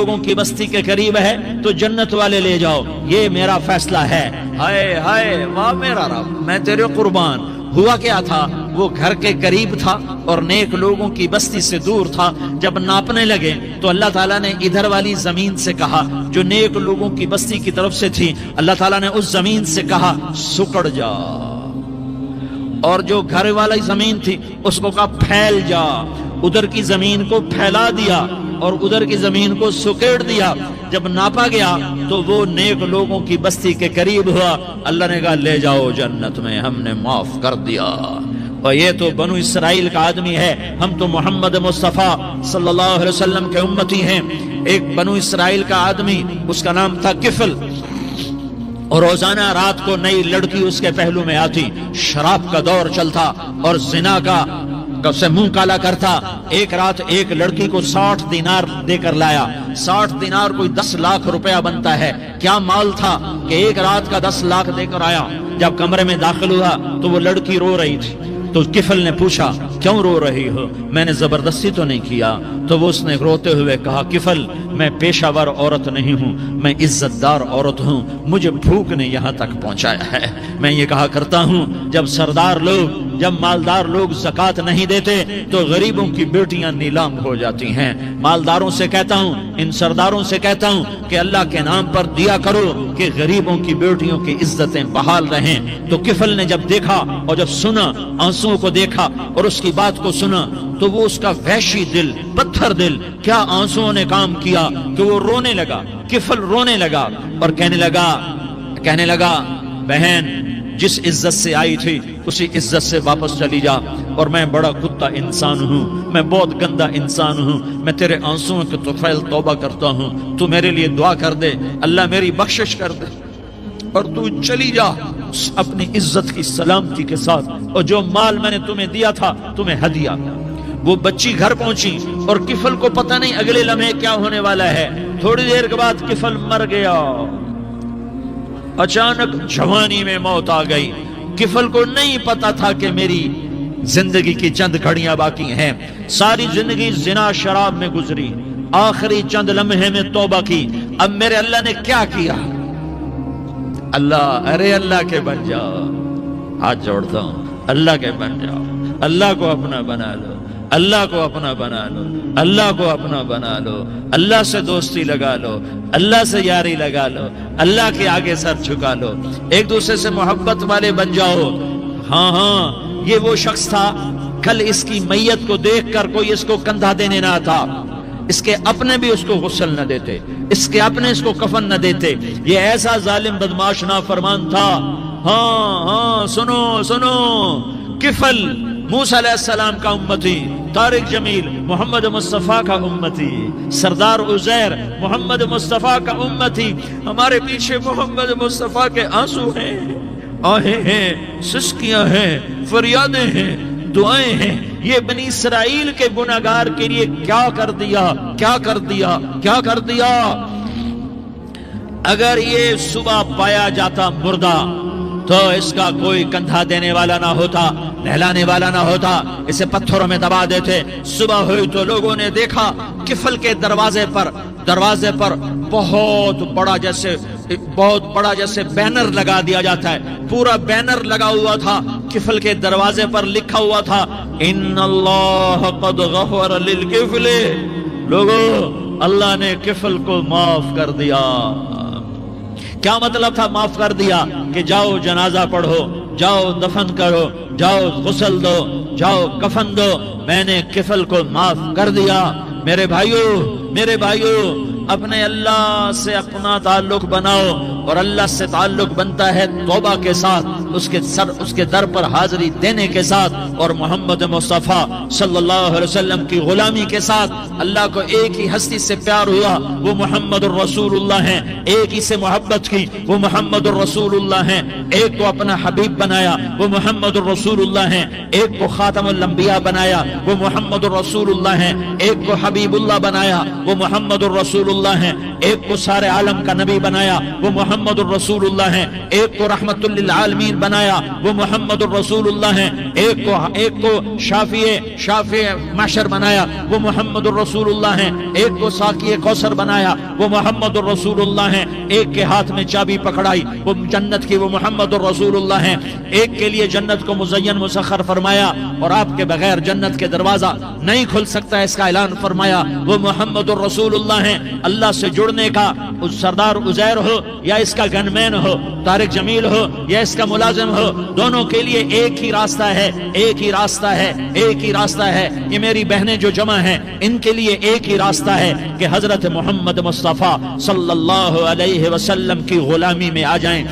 لوگوں کی بستی کے قریب ہے تو جنت والے لے جاؤ، یہ میرا فیصلہ ہے۔ ہائے ہائے واہ میرا رب، میں تیرے قربان۔ ہوا کیا تھا، وہ گھر کے قریب تھا اور نیک لوگوں کی بستی سے دور تھا۔ جب ناپنے لگے تو اللہ تعالیٰ نے ادھر والی زمین سے کہا جو نیک لوگوں کی بستی کی طرف سے تھی، اللہ تعالیٰ نے اس زمین سے کہا سکڑ جا، اور جو گھر والی زمین تھی اس کو کہا پھیل جا۔ ادھر کی زمین کو پھیلا دیا اور ادھر کی زمین کو سکیڑ دیا۔ جب ناپا گیا تو وہ نیک لوگوں کی بستی کے قریب ہوا۔ اللہ نے کہا لے جاؤ جنت میں، ہم نے معاف کر دیا۔ اور یہ تو بنو اسرائیل کا آدمی ہے، ہم تو محمد مصطفیٰ صلی اللہ علیہ وسلم کے امتی ہیں۔ ایک بنو اسرائیل کا آدمی، اس کا نام تھا کفل، اور روزانہ رات کو نئی لڑکی اس کے پہلو میں آتی، شراب کا دور چلتا اور زنا کا سے منہ کالا کرتا۔ ایک رات ایک لڑکی کو 60 دینار دے کر لایا۔ 60 دینار کوئی 10 لاکھ روپیہ بنتا ہے۔ کیا مال تھا کہ ایک رات کا 10 لاکھ دے کر آیا۔ جب کمرے میں داخل ہوا تو وہ لڑکی رو رہی تھی، تو کفل نے پوچھا کیوں رو رہی ہو، میں نے زبردستی تو نہیں کیا؟ تو وہ اس نے روتے ہوئے کہا کفل میں پیشہ ور عورت نہیں ہوں، میں عزت دار عورت ہوں، مجھے بھوک نے یہاں تک پہنچایا ہے۔ میں یہ کہا کرتا ہوں جب سردار لوگ، جب مالدار لوگ زکوٰۃ نہیں دیتے تو غریبوں کی بیٹیاں نیلام ہو جاتی ہیں۔ مالداروں سے کہتا ہوں، ان سرداروں سے کہتا ہوں کہ اللہ کے نام پر دیا کرو کہ غریبوں کی بیٹیوں کی عزتیں بحال رہیں۔ تو کفل نے جب دیکھا اور جب سنا، آنسوؤں کو دیکھا اور اس کی بات کو سنا، تو وہ اس کا وحشی دل، پتھر دل، کیا آنسوؤں نے کام کیا کہ وہ رونے لگا۔ کفل رونے لگا اور کہنے لگا بہن جس عزت سے آئی تھی اسی عزت سے واپس چلی جا، اور میں بڑا کتا انسان ہوں، میں بہت گندا انسان ہوں، میں تیرے آنسوؤں کے طفیل توبہ کرتا ہوں، تو میرے لیے دعا کر دے، اللہ میری بخشش کر دے، اور تو چلی جا اپنی عزت کی سلامتی کے ساتھ، اور جو مال میں نے تمہیں دیا تھا تمہیں ہدیہ۔ وہ بچی گھر پہنچی اور کفل کو پتہ نہیں اگلے لمحے کیا ہونے والا ہے۔ تھوڑی دیر کے بعد کفل مر گیا، اچانک جوانی میں موت آ گئی۔ کفل کو نہیں پتا تھا کہ میری زندگی کی چند گھڑیاں باقی ہیں۔ ساری زندگی زنا شراب میں گزری، آخری چند لمحے میں توبہ کی۔ اب میرے اللہ نے کیا کیا؟ اللہ، ارے اللہ کے بن جاؤ، ہاتھ جوڑتا ہوں، اللہ کے بن جاؤ، اللہ کو اپنا بنا لو، اللہ کو اپنا بنا لو، اللہ کو اپنا بنا لو، اللہ سے دوستی لگا لو، اللہ سے یاری لگا لو، اللہ کے آگے سر جھکا لو، ایک دوسرے سے محبت والے بن جاؤ۔ ہاں یہ وہ شخص تھا، کل اس کی میت کو دیکھ کر کوئی اس کو کندھا دینے نہ تھا، اس کے اپنے بھی اس کو غسل نہ دیتے، اس کے اپنے اس کو کفن نہ دیتے۔ یہ ایسا ظالم بدماش نافرمان تھا۔ ہاں سنو، کفل موسیٰ علیہ السلام کا امتی، طارق جمیل محمد مصطفیٰ کا امتی، سردار عزیر محمد مصطفیٰ کا امتی۔ ہمارے پیچھے محمد مصطفیٰ کے آنسو ہیں، آہیں ہیں، سسکیاں ہیں، فریادیں ہیں، دعائیں ہیں۔ یہ بنی اسرائیل کے گناہگار کے لیے کیا کر دیا۔ اگر یہ صبح پایا جاتا مردہ تو اس کا کوئی کندھا دینے والا نہ ہوتا، نہلانے والا نہ ہوتا، اسے پتھروں میں دبا دیتے۔ صبح ہوئی تو لوگوں نے دیکھا کفل کے دروازے پر بہت بڑا جیسے بینر لگا دیا جاتا ہے، پورا بینر لگا ہوا تھا، کفل کے دروازے پر لکھا ہوا تھا ان اللہ قد غفر للکفل۔ لوگوں، اللہ نے کفل کو معاف کر دیا۔ کیا مطلب تھا معاف کر دیا؟ کہ جاؤ جنازہ پڑھو، جاؤ دفن کرو، جاؤ غسل دو، جاؤ کفن دو، میں نے کفل کو معاف کر دیا۔ میرے بھائیو اپنے اللہ سے اپنا تعلق بناؤ، اور اللہ سے تعلق بنتا ہے توبہ کے ساتھ، اس کے در پر حاضری دینے کے ساتھ، اور محمد مصطفیٰ صلی اللہ علیہ وسلم کی غلامی کے ساتھ۔ اللہ کو ایک ہی ہستی سے پیار ہوا، وہ محمد الرسول اللہ ہیں، ایک ہی سے محبت کی، وہ محمد الرسول اللہ ہیں، ایک کو اپنا حبیب بنایا، وہ محمد الرسول اللہ ہیں، ایک کو خاتم الانبیاء بنایا، وہ محمد الرسول اللہ ہیں، ایک کو حبیب اللہ بنایا، وہ محمد الرسول اللہ ہیں، ایک کو سارے عالم کا نبی بنایا وہ محمد الرسول اللہ ہیں، ایک کو رحمت للعالمین بنایا وہ محمد الرسول اللہ ہیں، ایک کو شافع محشر بنایا وہ محمد الرسول اللہ ہیں، ایک کو ساقی کوثر بنایا وہ محمد الرسول اللہ ہیں، ایک کے ہاتھ میں چابی پکڑائی وہ جنت کی وہ محمد الرسول اللہ ہیں، ایک کے لیے جنت کو مزین مسخر فرمایا اور آپ کے بغیر جنت کے دروازہ نہیں کھل سکتا اس کا اعلان فرمایا وہ محمد الرسول اللہ ہیں۔ اللہ سے جڑنے کا سردار عزیر ہو یا اس کا گن مین ہو، طارق جمیل ہو یا اس کا ملازم ہو، دونوں کے لیے ایک ہی راستہ ہے، ایک ہی راستہ ہے، ایک ہی راستہ ہے۔ یہ میری بہنیں جو جمع ہیں ان کے لیے ایک ہی راستہ ہے کہ حضرت محمد مصطفیٰ صلی اللہ علیہ وسلم کی غلامی میں آ جائیں،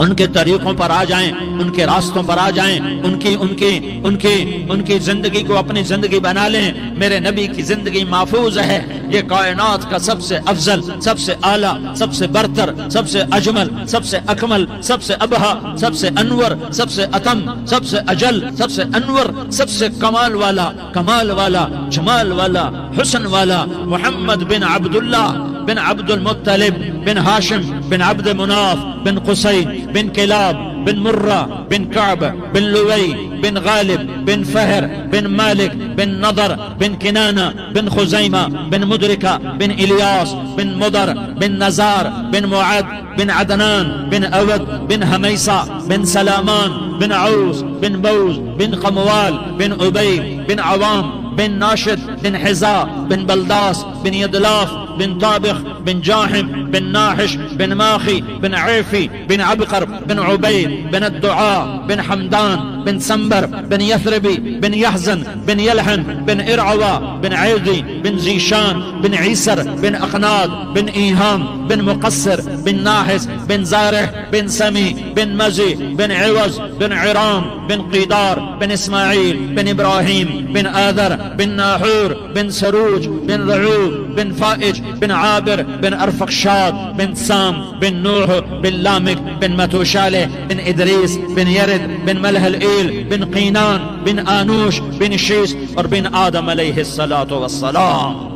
ان کے طریقوں پر آ جائیں، ان کے راستوں پر آ جائیں، ان کی زندگی کو اپنی زندگی بنا لیں۔ میرے نبی کی زندگی محفوظ ہے، یہ کائنات کا سب سے افضل، سب سے اعلیٰ، سب سے برتر، سب سے اجمل، سب سے اکمل، سب سے ابہا، سب سے انور، سب سے اتم، سب سے اجل، سب سے انور، سب سے کمال والا، جمال والا، حسن والا محمد بن عبداللہ بن عبد المطلب بن ہاشم بن عبد مناف بن قصی بن کلاب بن مرہ بن کعب بن لوی بن غالب بن فہر بن مالک بن نضر بن کنانہ بن خزیمہ بن مدرکہ بن الیاس بن مدر بن نزار بن معد بن عدنان بن اود بن حمیسہ بن سلامان بن عوس بن بوز بن قموال بن عبی بن عوام بن ناشد بن حزاء بن بلداس بن يدلاف بن طابخ بن جاحم بن ناحش بن ماخي بن عيفي بن عبقر بن عبيد بن الدعاء بن حمدان بن سنبر بن يثربي بن يحزن بن يلحن بن إرعوى بن عيضي بن زيشان بن عيسر بن أقناد بن إيهام بن مقصر بن ناحس بن زارح بن سمي بن مزي بن عوز بن عرام بن قيدار بن إسماعيل بن إبراهيم بن آذر بن ناحور بن سروج بن رعوب بن فائج بن عابر بن أرفقشاد بن سام بن نوح بن لامك بن متوشالة بن إدريس بن يرد بن ملح الإيل بن قينان بن آنوش بن شيس اور بن آدم علیہ الصلاة والسلام۔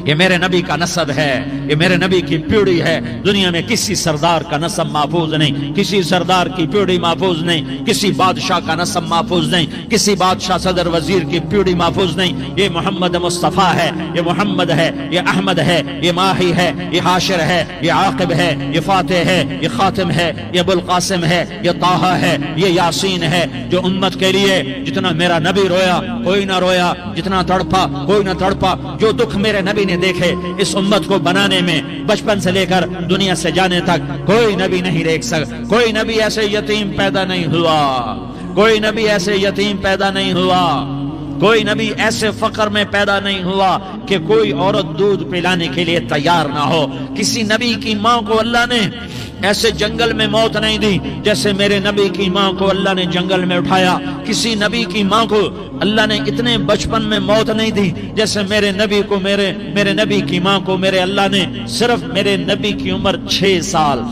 یہ میرے نبی کا نسب ہے، یہ میرے نبی کی پیڑھی ہے۔ دنیا میں کسی سردار کا نسب محفوظ نہیں، کسی سردار کی پیڑھی محفوظ نہیں، کسی بادشاہ کا نسب محفوظ نہیں، کسی بادشاہ صدر وزیر کی پیڑھی محفوظ نہیں۔ یہ محمد مصطفیٰ ہے، یہ محمد ہے، یہ احمد ہے، یہ ماہی ہے، یہ حاشر ہے، یہ عاقب ہے، یہ فاتح ہے، یہ خاتم ہے، یہ ابو القاسم ہے، یہ طٰہٰ ہے، یہ یاسین ہے۔ جو امت کے لیے جتنا میرا نبی رویا کوئی نہ رویا، جتنا تڑپا کوئی نہ تڑپا، جو دکھ میرے نبی نے دیکھے اس امت کو بنانے میں، بچپن سے لے کر دنیا سے جانے تک کوئی نبی نہیں دیکھ سکتا۔ کوئی نبی ایسے یتیم پیدا نہیں ہوا، کوئی نبی ایسے یتیم پیدا نہیں ہوا، کوئی نبی ایسے فقر میں پیدا نہیں ہوا کہ کوئی عورت دودھ پلانے کے لیے تیار نہ ہو۔ کسی نبی کی ماں کو اللہ نے ایسے جنگل میں موت نہیں دی جیسے میرے نبی کی ماں کو اللہ نے جنگل میں اٹھایا۔ کسی نبی کی ماں کو اللہ نے اتنے بچپن میں موت نہیں دی جیسے میرے نبی کو، میرے نبی کی ماں کو میرے اللہ نے صرف میرے نبی کی عمر 6 سال،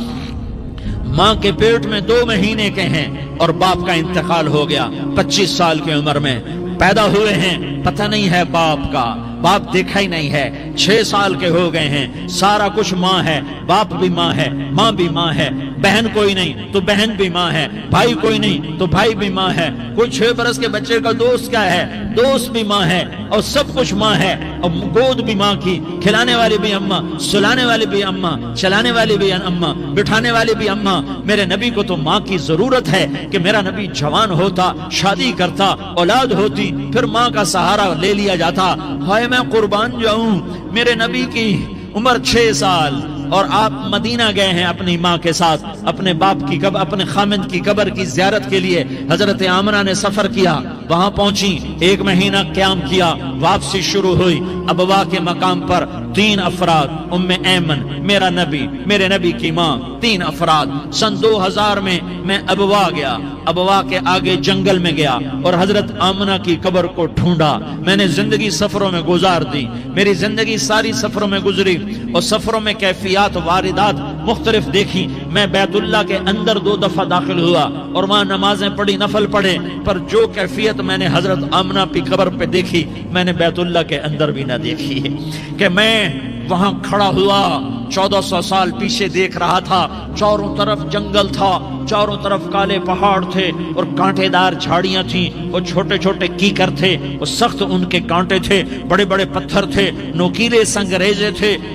ماں کے پیٹ میں 2 مہینے کے ہیں اور باپ کا انتقال ہو گیا 25 سال کی عمر میں۔ پیدا ہوئے ہیں، پتہ نہیں ہے باپ کا، باپ دیکھا ہی نہیں ہے، 6 سال کے ہو گئے ہیں، سارا کچھ ماں ہے، باپ بھی ماں ہے، ماں بھی ماں ہے، بہن کوئی نہیں تو بہن بھی ماں ہے، بھائی کوئی نہیں تو بھائی بھی ماں ہے، کوئی 6 برس کے بچے کا دوست کیا ہے، دوست بھی ماں ہے، اور سب کچھ ماں ہے، اور گود بھی ماں کی، کھلانے والی بھی اماں، سلانے والی بھی اماں، چلانے والی بھی اماں، بٹھانے والی بھی اماں۔ میرے نبی کو تو ماں کی ضرورت ہے کہ میرا نبی جوان ہوتا، شادی کرتا، اولاد ہوتی، پھر ماں کا سہارا لے لیا جاتا۔ ہائے میں قربان جاؤں، میرے نبی کی عمر 6 سال اور آپ مدینہ گئے ہیں اپنی ماں کے ساتھ، اپنے باپ کی قبر، اپنے خامند کی قبر کی زیارت کے لیے حضرت آمنہ نے سفر کیا، وہاں پہنچی، 1 مہینہ قیام کیا، واپسی شروع ہوئی۔ ابوا کے مقام پر 3 افراد، ام ایمن، میرا نبی، میرے نبی کی ماں، 3 افراد۔ سن 2000 میں ابوا گیا، ابوا کے آگے جنگل میں گیا اور حضرت آمنہ کی قبر کو ڈھونڈا۔ میں نے زندگی سفروں میں گزار دی، میری زندگی ساری سفروں میں گزری اور سفروں میں کیفیات واردات مختلف دیکھی۔ میں بیت اللہ کے اندر 2 دفعہ داخل ہوا اور وہاں نمازیں پڑھی، نفل پڑھے، پر جو کیفیت میں نے حضرت آمنہ کی قبر پہ دیکھی میں نے بیت اللہ کے اندر بھی نہ دیکھی ہے۔ کہ میں وہاں کھڑا ہوا، 1400 سال پیچھے دیکھ رہا تھا، چاروں طرف جنگل تھا، چاروں طرف کالے پہاڑ تھے اور کانٹے دار جھاڑیاں تھیں، وہ چھوٹے چھوٹے کیکر تھے، وہ سخت ان کے کانٹے تھے، بڑے بڑے پتھر تھے، نوکیلے سنگ ریزے تھے،